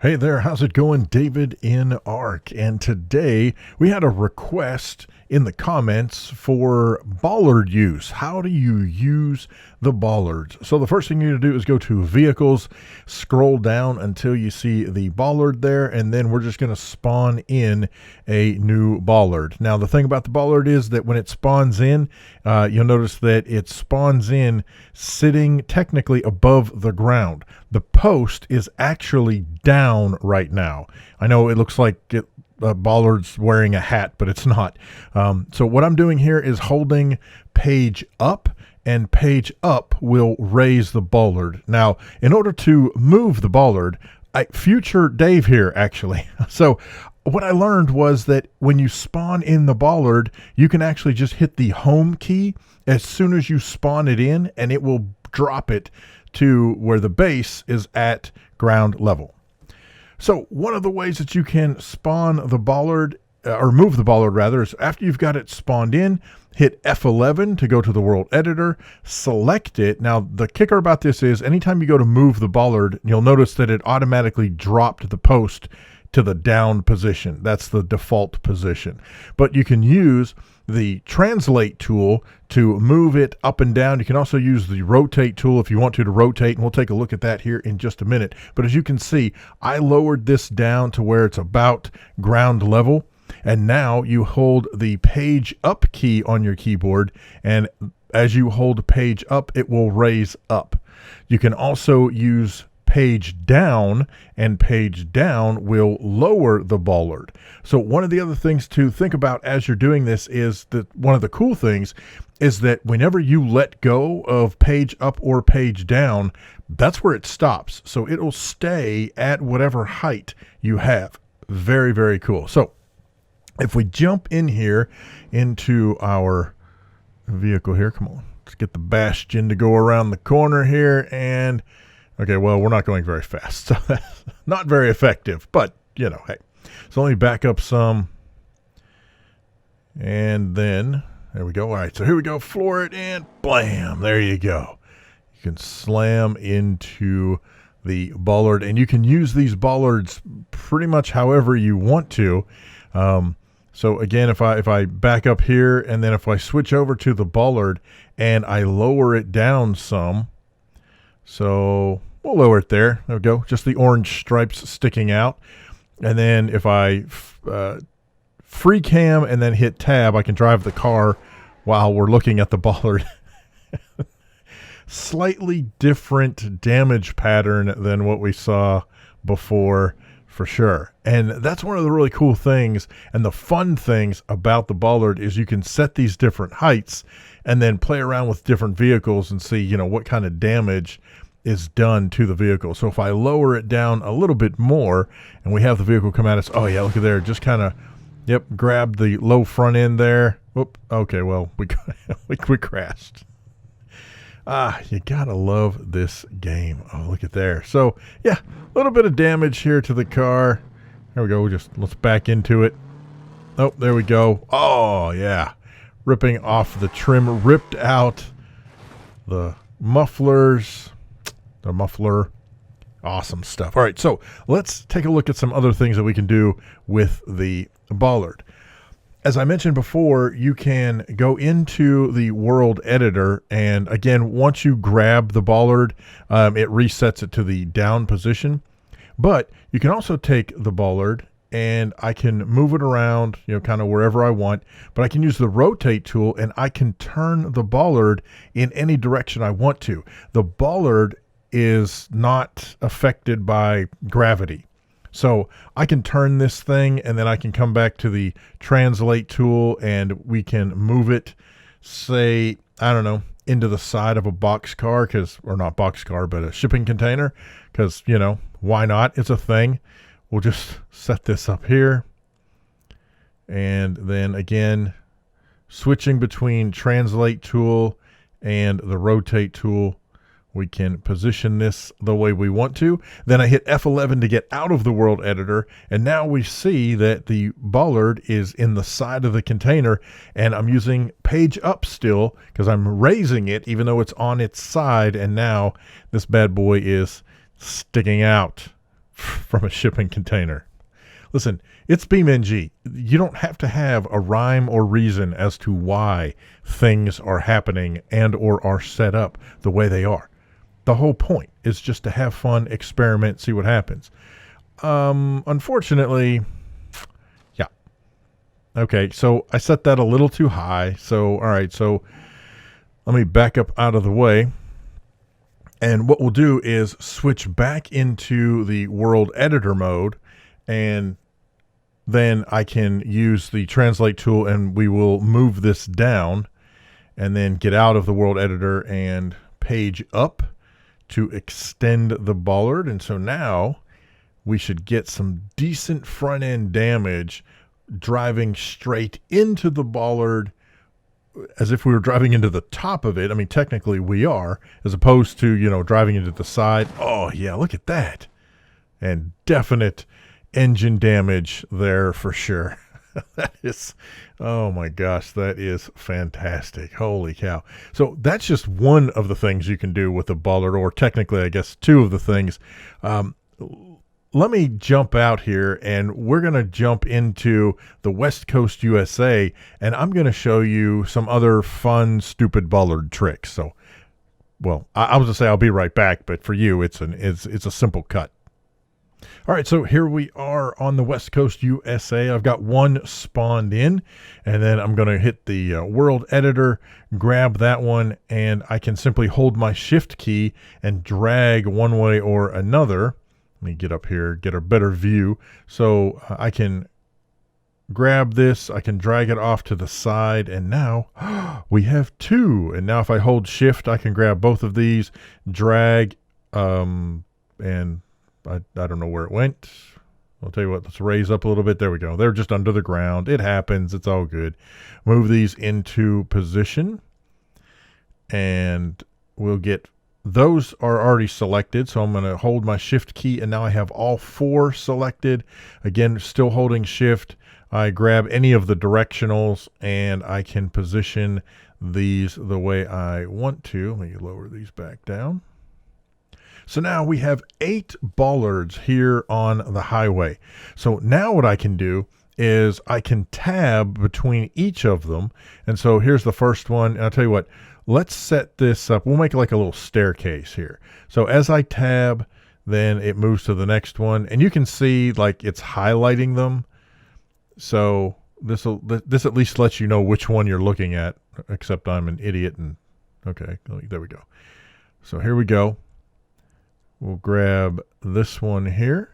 Hey there, how's it going? David in Ark, and today we had a request in the comments for bollard use. How do you use the bollards? So the first thing you need to do is go to Vehicles, scroll down until you see the bollard there, and then we're just going to spawn in a new bollard. Now the thing about the bollard is that when it spawns in, you'll notice that it spawns in sitting technically above the ground. The post is actually down right now. I know it looks like Bollard's wearing a hat, but it's not. So what I'm doing here is holding page up, and page up will raise the bollard. Now, in order to move the bollard, future Dave here actually. So what I learned was that when you spawn in the bollard, you can actually just hit the home key as soon as you spawn it in, and it will drop it to where the base is at ground level. So one of the ways that you can spawn the bollard, or move the bollard rather, is after you've got it spawned in, hit F11 to go to the world editor, select it. Now the kicker about this is anytime you go to move the bollard, you'll notice that it automatically dropped the post to the down position. That's the default position. But you can use the translate tool to move it up and down. You can also use the rotate tool if you want to rotate, and we'll take a look at that here in just a minute. But as you can see, I lowered this down to where it's about ground level, and now you hold the page up key on your keyboard, and as you hold page up, it will raise up. You can also use page down, and page down will lower the bollard. So one of the other things to think about as you're doing this is that one of the cool things is that whenever you let go of page up or page down, that's where it stops. So it'll stay at whatever height you have. Very, very cool. So if we jump in here into our vehicle here, come on, let's get the bastion to go around the corner here, and okay, well, we're not going very fast, so that's not very effective, but, you know, hey. So let me back up some, and then, there we go. All right, so here we go, floor it, and blam, there you go. You can slam into the bollard, and you can use these bollards pretty much however you want to. So again, if I back up here, and then if I switch over to the bollard, and I lower it down some, so we'll lower it there. There we go. Just the orange stripes sticking out. And then if I free cam and then hit tab, I can drive the car while we're looking at the bollard. Slightly different damage pattern than what we saw before, for sure. And that's one of the really cool things and the fun things about the bollard is you can set these different heights and then play around with different vehicles and see, you know, what kind of damage is done to the vehicle. So if I lower it down a little bit more and we have the vehicle come at us, oh yeah, look at there, just kind of, yep, grab the low front end there. Whoop, okay, well, we crashed. You gotta love this game. Oh, look at there. So yeah, a little bit of damage here to the car. There we go. Let's back into it. Oh, there we go. Oh yeah, ripping off the trim, ripped out the mufflers. The muffler. Awesome stuff. All right, so let's take a look at some other things that we can do with the bollard. As I mentioned before, you can go into the world editor, and again, once you grab the bollard, it resets it to the down position. But you can also take the bollard, and I can move it around, you know, kind of wherever I want, but I can use the rotate tool, and I can turn the bollard in any direction I want to. The bollard is not affected by gravity. So I can turn this thing, and then I can come back to the translate tool, and we can move it, say, I don't know, into the side of a box car, or not box car, but a shipping container, because, you know, why not? It's a thing. We'll just set this up here. And then again, switching between translate tool and the rotate tool, we can position this the way we want to. Then I hit F11 to get out of the world editor. And now we see that the bollard is in the side of the container, and I'm using page up still because I'm raising it even though it's on its side. And now this bad boy is sticking out. from a shipping container. Listen, it's BeamNG. You don't have to have a rhyme or reason as to why things are happening and or are set up the way they are. The whole point is just to have fun, experiment, see what happens. Unfortunately, yeah. Okay, so I set that a little too high. So, all right, so let me back up out of the way. And what we'll do is switch back into the world editor mode, and then I can use the translate tool and we will move this down and then get out of the world editor and page up to extend the bollard. And so now we should get some decent front end damage driving straight into the bollard as if we were driving into the top of it. I mean, technically we are, as opposed to, you know, driving into the side. Oh yeah, look at that. And definite engine damage there for sure. That is, oh my gosh, that is fantastic. Holy cow. So that's just one of the things you can do with the bollard, or technically I guess two of the things. Let me jump out here, and we're going to jump into the West Coast USA, and I'm going to show you some other fun, stupid bollard tricks. So, well, I was going to say I'll be right back, but for you, it's a simple cut. All right, so here we are on the West Coast USA. I've got one spawned in, and then I'm going to hit the world editor, grab that one, and I can simply hold my shift key and drag one way or another. Let me get up here, get a better view. So I can grab this, I can drag it off to the side, and now we have two. And now if I hold shift, I can grab both of these, drag, and I don't know where it went. I'll tell you what, let's raise up a little bit. There we go. They're just under the ground. It happens. It's all good. Move these into position, and we'll get, those are already selected. So I'm going to hold my shift key, and now I have all four selected. Again, still holding shift. I grab any of the directionals, and I can position these the way I want to. Let me lower these back down. So now we have 8 bollards here on the highway. So now what I can do is I can tab between each of them. And so here's the first one. And I'll tell you what, let's set this up. We'll make it like a little staircase here. So as I tab, then it moves to the next one. And you can see like it's highlighting them. So this at least lets you know which one you're looking at, except I'm an idiot. And okay, there we go. So here we go. We'll grab this one here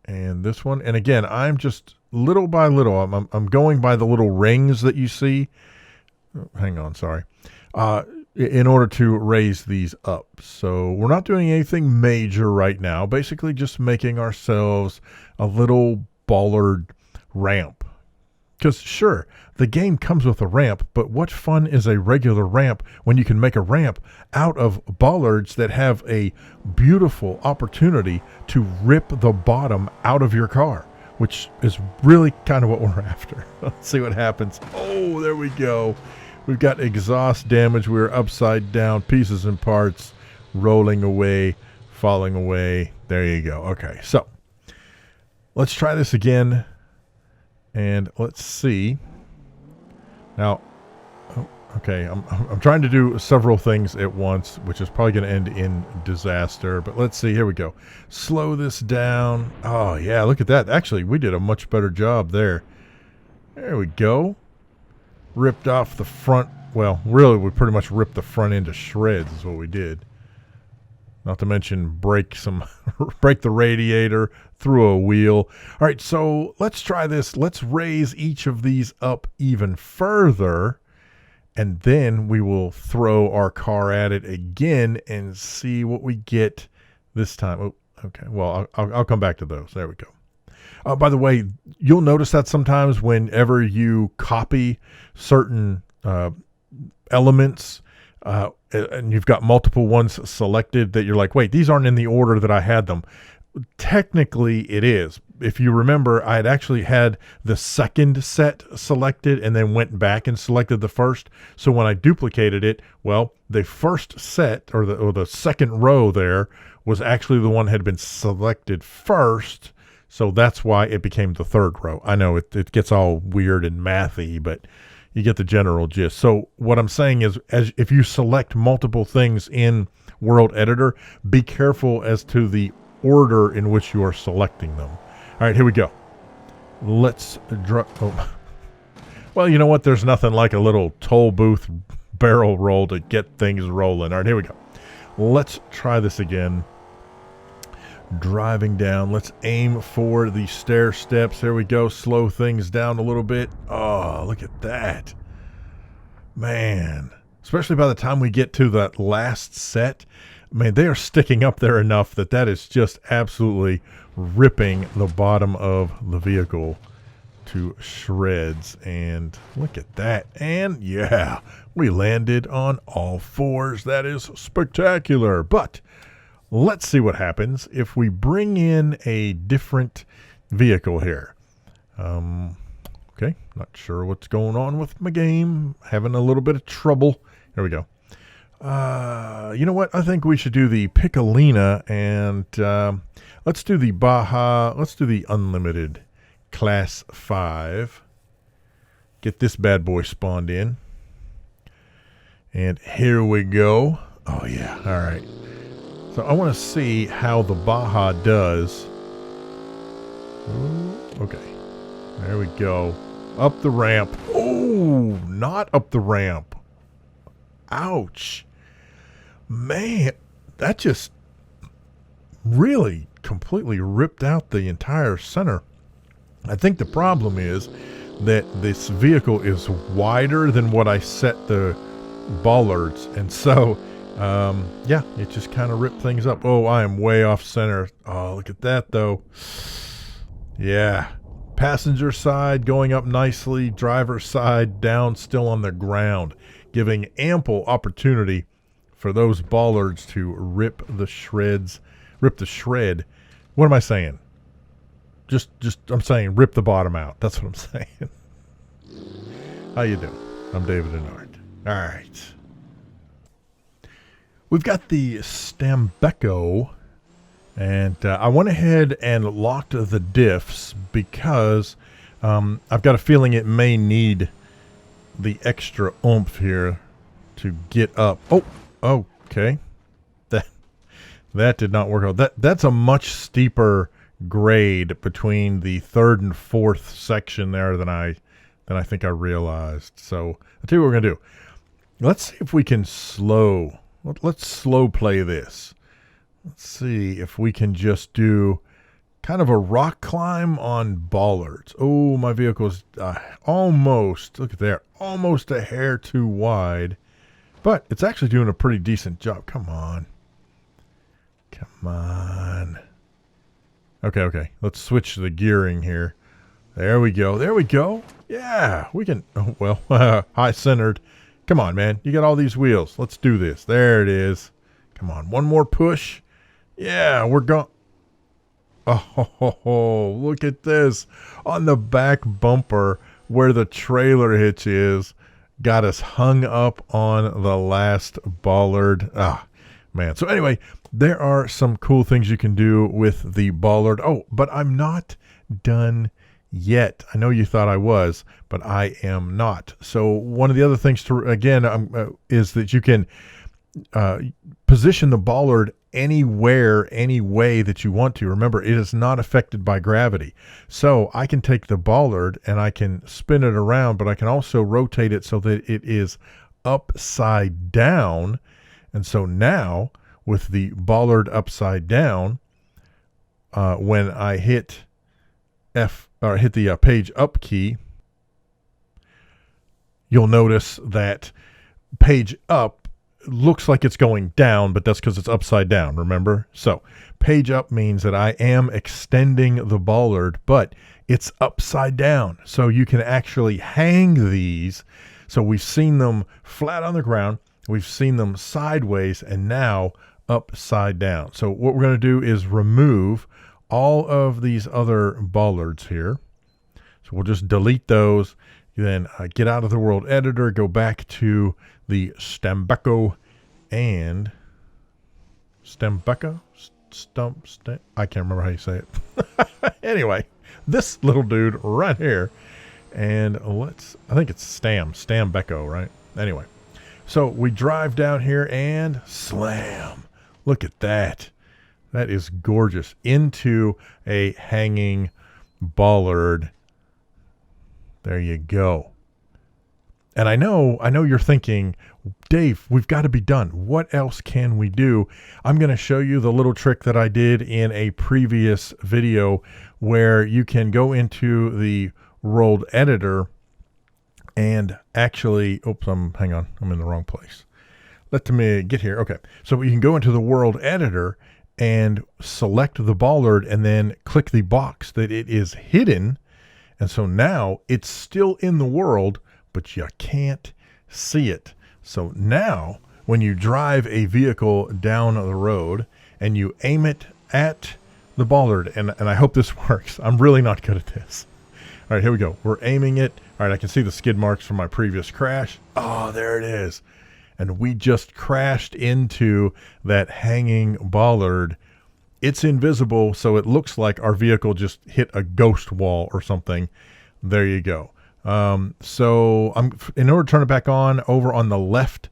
and this one. And again, I'm just little by little, I'm going by the little rings that you see. Oh, hang on, sorry. In order to raise these up. So we're not doing anything major right now. Basically just making ourselves a little bollard ramp. Because sure, the game comes with a ramp, but what fun is a regular ramp when you can make a ramp out of bollards that have a beautiful opportunity to rip the bottom out of your car, which is really kind of what we're after. Let's see what happens. Oh, there we go. We've got exhaust damage. We're upside down, pieces and parts, rolling away, falling away. There you go. Okay, so let's try this again. And let's see. Now, okay, I'm trying to do several things at once, which is probably going to end in disaster. But let's see. Here we go. Slow this down. Oh, yeah, look at that. Actually, we did a much better job there. There we go. Ripped off the front. Well, really, we pretty much ripped the front end to shreds is what we did. Not to mention break the radiator through a wheel. All right, so let's try this. Let's raise each of these up even further, and then we will throw our car at it again and see what we get this time. Oh, okay, well, I'll come back to those. There we go. By the way, you'll notice that sometimes whenever you copy certain elements, and you've got multiple ones selected that you're like, wait, these aren't in the order that I had them. Technically, it is. If you remember, I had actually had the second set selected and then went back and selected the first. So when I duplicated it, well, the first set or the second row there was actually the one that had been selected first. So that's why it became the third row. I know it gets all weird and mathy, but you get the general gist. So what I'm saying is, as if you select multiple things in World Editor, be careful as to the order in which you are selecting them. All right, here we go. Let's draw. Oh. Well, you know what? There's nothing like a little toll booth barrel roll to get things rolling. All right, here we go. Let's try this again. Driving down. Let's aim for the stair steps. There we go. Slow things down a little bit. Oh, look at that. Man. Especially by the time we get to that last set. Man, they are sticking up there enough that is just absolutely ripping the bottom of the vehicle to shreds. And look at that. And yeah, we landed on all fours. That is spectacular. But let's see what happens if we bring in a different vehicle here. Okay, not sure what's going on with my game. Having a little bit of trouble. There we go. You know what? I think we should do the Piccolina, and let's do the Baja. Let's do the Unlimited Class 5. Get this bad boy spawned in. And here we go. Oh, yeah. All right. So I want to see how the Baja does. Ooh, okay. There we go. Up the ramp. Oh, not up the ramp. Ouch. Man, that just really completely ripped out the entire center. I think the problem is that this vehicle is wider than what I set the bollards. And so, yeah, it just kind of ripped things up. Oh, I am way off center. Oh, look at that, though. Yeah. Passenger side going up nicely. Driver side down, still on the ground, giving ample opportunity for those bollards to rip the shreds. Rip the shred. What am I saying? Just I'm saying rip the bottom out. That's what I'm saying. How you doing? I'm davidinark. All right. We've got the Stambeco, and I went ahead and locked the diffs because I've got a feeling it may need the extra oomph here to get up. Oh, okay. That did not work out. That's a much steeper grade between the third and fourth section there than I think I realized. So I'll tell you what we're gonna do. Let's see if we can let's slow play this. Let's see if we can just do kind of a rock climb on bollards. Oh, my vehicle's almost, look at there, almost a hair too wide, but it's actually doing a pretty decent job. Come on. Come on. Okay. Let's switch the gearing here. There we go. There we go. Yeah, we can, oh, well, high centered. Come on, man. You got all these wheels. Let's do this. There it is. Come on. One more push. Yeah, we're going. Oh, look at this. On the back bumper where the trailer hitch is, got us hung up on the last bollard. Ah, man. So anyway, there are some cool things you can do with the bollard. Oh, but I'm not done yet. I know you thought I was, but I am not. So one of the other things to, again, is that you can position the bollard anywhere, any way that you want to. Remember, it is not affected by gravity. So I can take the bollard and I can spin it around, but I can also rotate it so that it is upside down. And so now with the bollard upside down, when I hit hit the page up key, you'll notice that page up looks like it's going down, but that's because it's upside down, remember? So page up means that I am extending the bollard, but it's upside down. So you can actually hang these. So we've seen them flat on the ground, we've seen them sideways, and now upside down. So what we're going to do is remove all of these other bollards here. So we'll just delete those. Then get out of the world editor, go back to the Stambeco and Stambeco. I can't remember how you say it. Anyway, this little dude right here. And I think it's Stambeco, right? Anyway, so we drive down here and slam. Look at that. That is gorgeous. Into a hanging bollard. There you go. And I know you're thinking, Dave, we've got to be done. What else can we do? I'm going to show you the little trick that I did in a previous video where you can go into the World Editor and actually, hang on, I'm in the wrong place. Let me get here. Okay, so you can go into the World Editor and select the bollard and then click the box that it is hidden. And so now it's still in the world, but you can't see it. So now when you drive a vehicle down the road and you aim it at the bollard, and I hope this works. I'm really not good at this. All right, here we go. We're aiming it. All right, I can see the skid marks from my previous crash. Oh, there it is. And we just crashed into that hanging bollard. It's invisible, so it looks like our vehicle just hit a ghost wall or something. There you go. So in order to turn it back on, over on the left,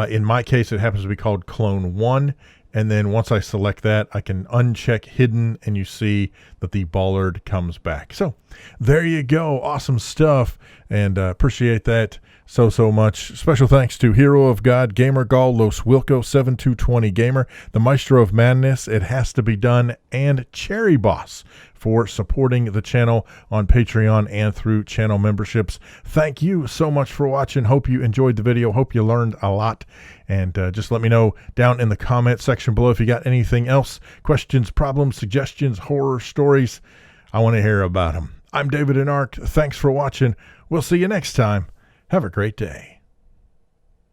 in my case, it happens to be called Clone 1. And then once I select that, I can uncheck hidden and you see that the bollard comes back. So there you go. Awesome stuff. And appreciate that so much. Special thanks to Hero of God, GamerGull, LosWilko, 7220 Gamer, the Maestro of Madness, ItHasToBeDone, and Cherry Boss for supporting the channel on Patreon and through channel memberships. Thank you so much for watching. Hope you enjoyed the video. Hope you learned a lot. And just let me know down in the comment section below if you got anything else, questions, problems, suggestions, horror stories. I want to hear about them. I'm davidinark. Thanks for watching. We'll see you next time. Have a great day.